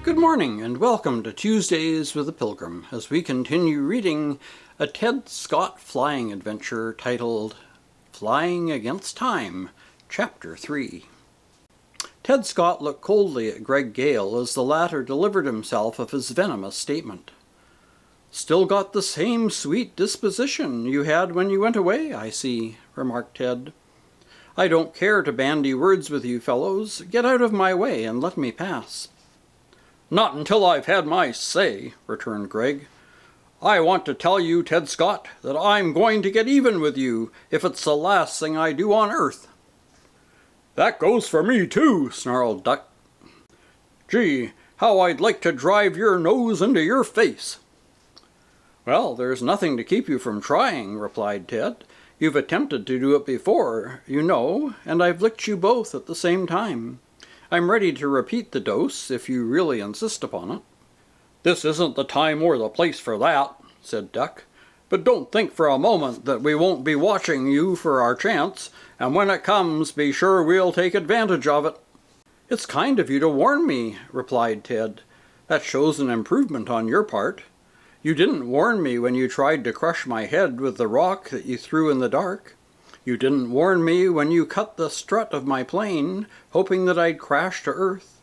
Good morning and welcome to Tuesdays with the Pilgrim as we continue reading a Ted Scott flying adventure titled Flying Against Time, Chapter 3. Ted Scott looked coldly at Greg Gale as the latter delivered himself of his venomous statement. "Still got the same sweet disposition you had when you went away, I see," remarked Ted. "I don't care to bandy words with you fellows. Get out of my way and let me pass." "Not until I've had my say," returned Greg. "I want to tell you, Ted Scott, that I'm going to get even with you if it's the last thing I do on Earth." "That goes for me too," snarled Duck. "Gee, how I'd like to drive your nose into your face." "Well, there's nothing to keep you from trying," replied Ted. "You've attempted to do it before, you know, and I've licked you both at the same time. I'm ready to repeat the dose, if you really insist upon it." "This isn't the time or the place for that," said Duck. "But don't think for a moment that we won't be watching you for our chance, and when it comes, be sure we'll take advantage of it." "It's kind of you to warn me," replied Ted. "That shows an improvement on your part. You didn't warn me when you tried to crush my head with the rock that you threw in the dark. You didn't warn me when you cut the strut of my plane, hoping that I'd crash to earth.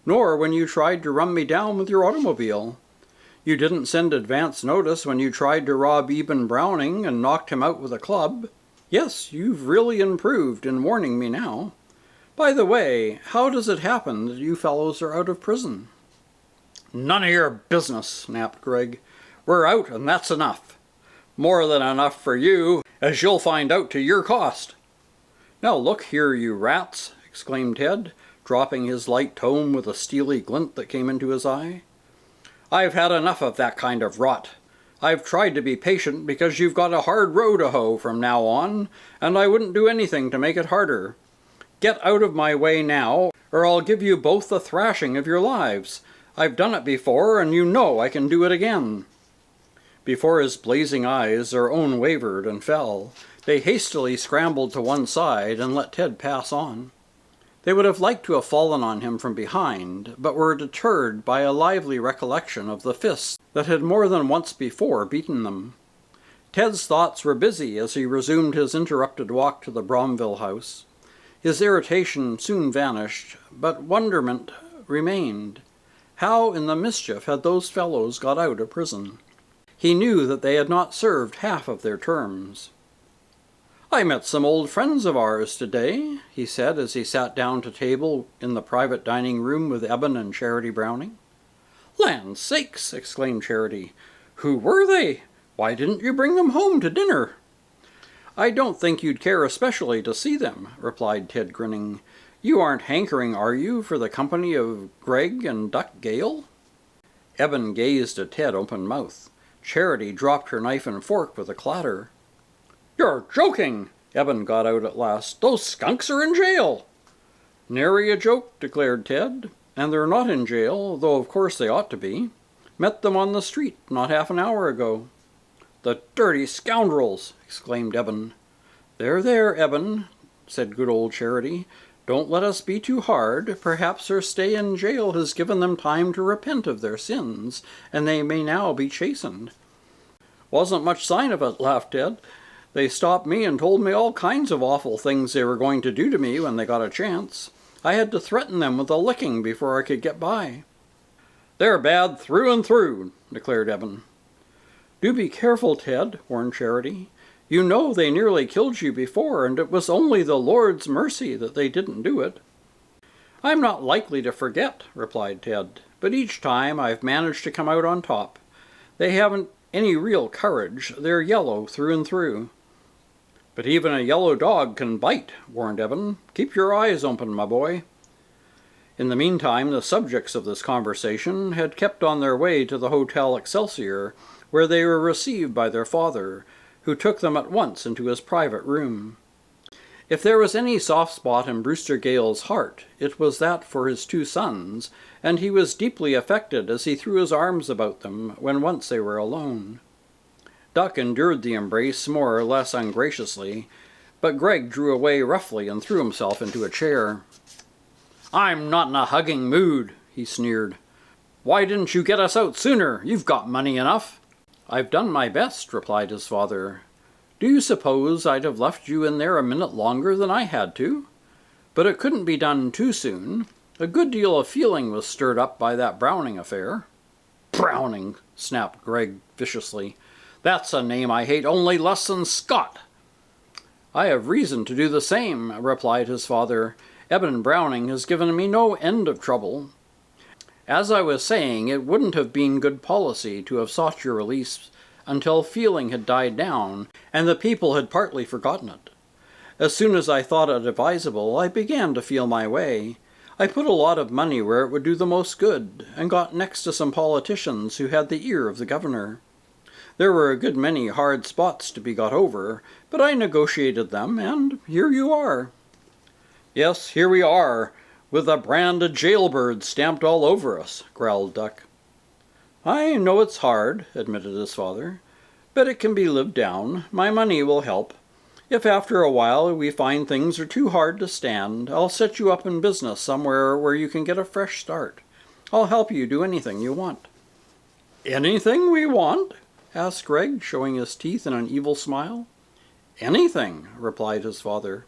Nor when you tried to run me down with your automobile. You didn't send advance notice when you tried to rob Eben Browning and knocked him out with a club. Yes, you've really improved in warning me now. By the way, how does it happen that you fellows are out of prison?" "None of your business," snapped Greg. "We're out, and that's enough. More than enough for you, as you'll find out to your cost." "Now look here, you rats," exclaimed Ted, dropping his light tone with a steely glint that came into his eye. "I've had enough of that kind of rot. I've tried to be patient because you've got a hard row to hoe from now on, and I wouldn't do anything to make it harder. Get out of my way now, or I'll give you both the thrashing of your lives. I've done it before, and you know I can do it again." Before his blazing eyes their own wavered and fell. They hastily scrambled to one side and let Ted pass on. They would have liked to have fallen on him from behind, but were deterred by a lively recollection of the fists that had more than once before beaten them. Ted's thoughts were busy as he resumed his interrupted walk to the Bromville house. His irritation soon vanished, but wonderment remained. How in the mischief had those fellows got out of prison? He knew that they had not served half of their terms. "I met some old friends of ours today," he said as he sat down to table in the private dining room with Eben and Charity Browning. "Land sakes!" exclaimed Charity. "Who were they? Why didn't you bring them home to dinner?" "I don't think you'd care especially to see them," replied Ted, grinning. "You aren't hankering, are you, for the company of Greg and Duck Gale?" Eben gazed at Ted open-mouthed. Charity dropped her knife and fork with a clatter. "You're joking!" Eben got out at last. "Those skunks are in jail." "Nary a joke," declared Ted. "And they're not in jail, though of course they ought to be. Met them on the street not half an hour ago." "The dirty scoundrels!" exclaimed Eben. There, Eben," said good old Charity. "Don't let us be too hard. Perhaps their stay in jail has given them time to repent of their sins, and they may now be chastened." "Wasn't much sign of it," laughed Ted. "They stopped me and told me all kinds of awful things they were going to do to me when they got a chance. I had to threaten them with a licking before I could get by." "They're bad through and through," declared Eben. "Do be careful, Ted," warned Charity. "You know they nearly killed you before, and it was only the Lord's mercy that they didn't do it." "I'm not likely to forget," replied Ted, "but each time I've managed to come out on top. They haven't any real courage. They're yellow through and through." "But even a yellow dog can bite," warned Eben. "Keep your eyes open, my boy." In the meantime, the subjects of this conversation had kept on their way to the Hotel Excelsior, where they were received by their father, who took them at once into his private room. If there was any soft spot in Brewster Gale's heart, it was that for his two sons, and he was deeply affected as he threw his arms about them when once they were alone. Duck endured the embrace more or less ungraciously, but Greg drew away roughly and threw himself into a chair. "I'm not in a hugging mood," he sneered. Why didn't you get us out sooner? You've got money enough." "I've done my best," replied his father. "Do you suppose I'd have left you in there a minute longer than I had to? But it couldn't be done too soon. A good deal of feeling was stirred up by that Browning affair." "Browning!" snapped Greg viciously. "That's a name I hate only less than Scott." "I have reason to do the same," replied his father. "Eben Browning has given me no end of trouble. As I was saying, it wouldn't have been good policy to have sought your release until feeling had died down and the people had partly forgotten it. As soon as I thought it advisable, I began to feel my way. I put a lot of money where it would do the most good, and got next to some politicians who had the ear of the governor. There were a good many hard spots to be got over, but I negotiated them, and here you are." "Yes, here we are, with the brand of jailbird stamped all over us," growled Duck. "I know it's hard," admitted his father, "but it can be lived down. My money will help. If after a while we find things are too hard to stand, I'll set you up in business somewhere where you can get a fresh start. I'll help you do anything you want." "Anything we want?" asked Greg, showing his teeth in an evil smile. "Anything," replied his father.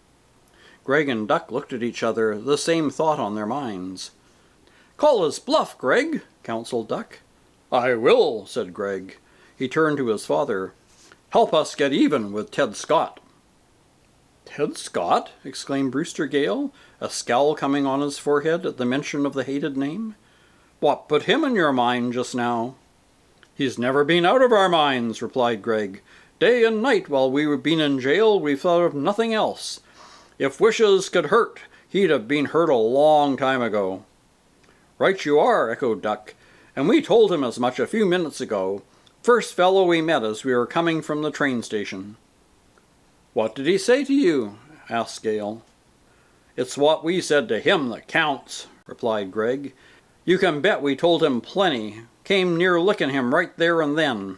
Greg and Duck looked at each other, the same thought on their minds. "Call his bluff, Greg," counseled Duck. "I will," said Greg. He turned to his father. "Help us get even with Ted Scott." "Ted Scott?" exclaimed Brewster Gale, a scowl coming on his forehead at the mention of the hated name. "What put him in your mind just now?" "He's never been out of our minds," replied Greg. "Day and night while we've been in jail we've thought of nothing else. If wishes could hurt, he'd have been hurt a long time ago." "Right you are," echoed Duck, "and we told him as much a few minutes ago. First fellow we met as we were coming from the train station." "What did he say to you?" asked Gale. "It's what we said to him that counts," replied Greg. "You can bet we told him plenty. Came near licking him right there and then."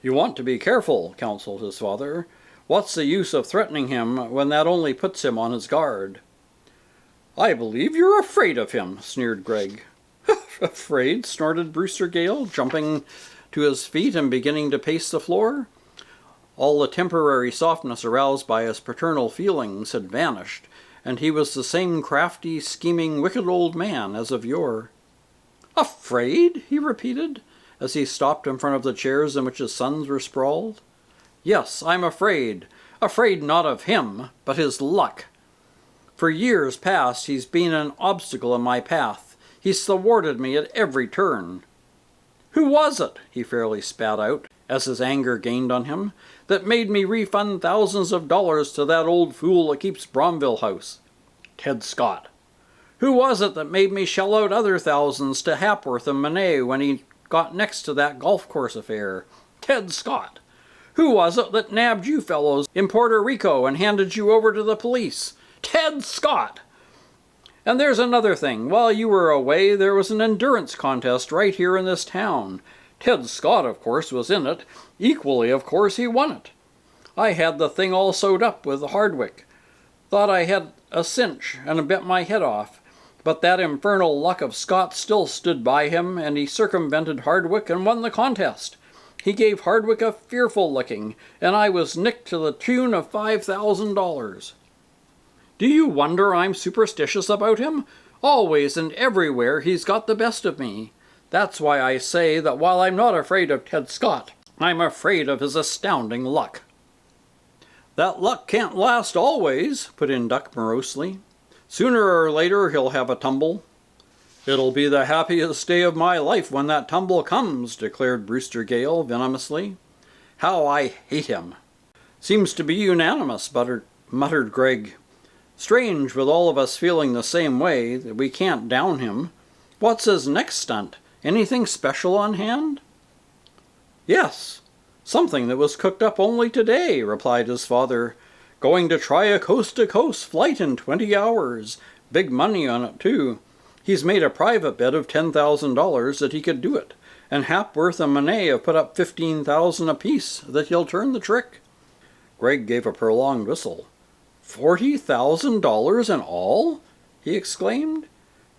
"You want to be careful," counseled his father. "What's the use of threatening him when that only puts him on his guard?" "I believe you're afraid of him," sneered Greg. "Afraid?" snorted Brewster Gale, jumping to his feet and beginning to pace the floor. All the temporary softness aroused by his paternal feelings had vanished, and he was the same crafty, scheming, wicked old man as of yore. "Afraid?" he repeated, as he stopped in front of the chairs in which his sons were sprawled. "Yes, I'm afraid. Afraid not of him, but his luck. For years past he's been an obstacle in my path. He's thwarted me at every turn." "Who was it," he fairly spat out, as his anger gained on him, "that made me refund thousands of dollars to that old fool that keeps Bromville House?" "Ted Scott." "Who was it that made me shell out other thousands to Hapworth and Monet when he got next to that golf course affair?" "Ted Scott." "Who was it that nabbed you fellows in Puerto Rico and handed you over to the police?" "Ted Scott." "And there's another thing. While you were away, there was an endurance contest right here in this town. Ted Scott, of course, was in it. Equally, of course, he won it. I had the thing all sewed up with Hardwick. Thought I had a cinch and bet my head off. But that infernal luck of Scott still stood by him, and he circumvented Hardwick and won the contest. He gave Hardwick a fearful licking, and I was nicked to the tune of $5,000. Do you wonder I'm superstitious about him? Always and everywhere he's got the best of me. That's why I say that while I'm not afraid of Ted Scott, I'm afraid of his astounding luck." "That luck can't last always," put in Duck morosely. "Sooner or later he'll have a tumble." "It'll be the happiest day of my life when that tumble comes," declared Brewster Gale venomously. "How I hate him." "Seems to be unanimous," muttered Greg. "Strange, with all of us feeling the same way, that we can't down him. What's his next stunt? Anything special on hand?" "Yes, something that was cooked up only today," replied his father. "Going to try a coast-to-coast flight in 20 hours. Big money on it, too. He's made a private bet of $10,000 that he could do it, and Hapworth and Monet have put up $15,000 apiece that he'll turn the trick." Greg gave a prolonged whistle. $40,000 in all?" he exclaimed.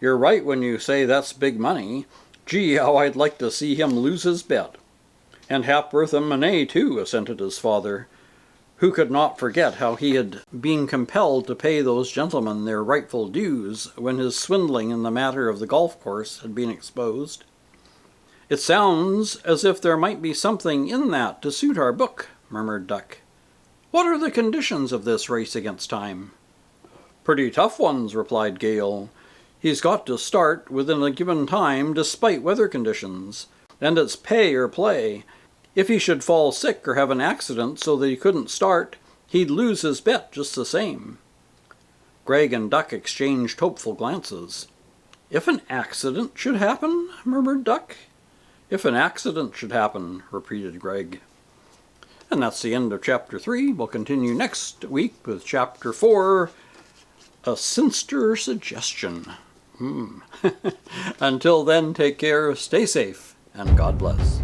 "You're right when you say that's big money. Gee, how I'd like to see him lose his bet. And Hapworth and Monet, too, assented his father, who could not forget how he had been compelled to pay those gentlemen their rightful dues when his swindling in the matter of the golf course had been exposed. It sounds as if there might be something in that to suit our book, murmured Duck. What are the conditions of this race against time? Pretty tough ones, replied Gale. He's got to start within a given time despite weather conditions, and it's pay or play. If he should fall sick or have an accident so that he couldn't start, he'd lose his bet just the same. Greg and Duck exchanged hopeful glances. If an accident should happen, murmured Duck. If an accident should happen, repeated Greg. And that's the end of Chapter 3. We'll continue next week with Chapter 4, A Sinister Suggestion. Until then, take care, stay safe, and God bless.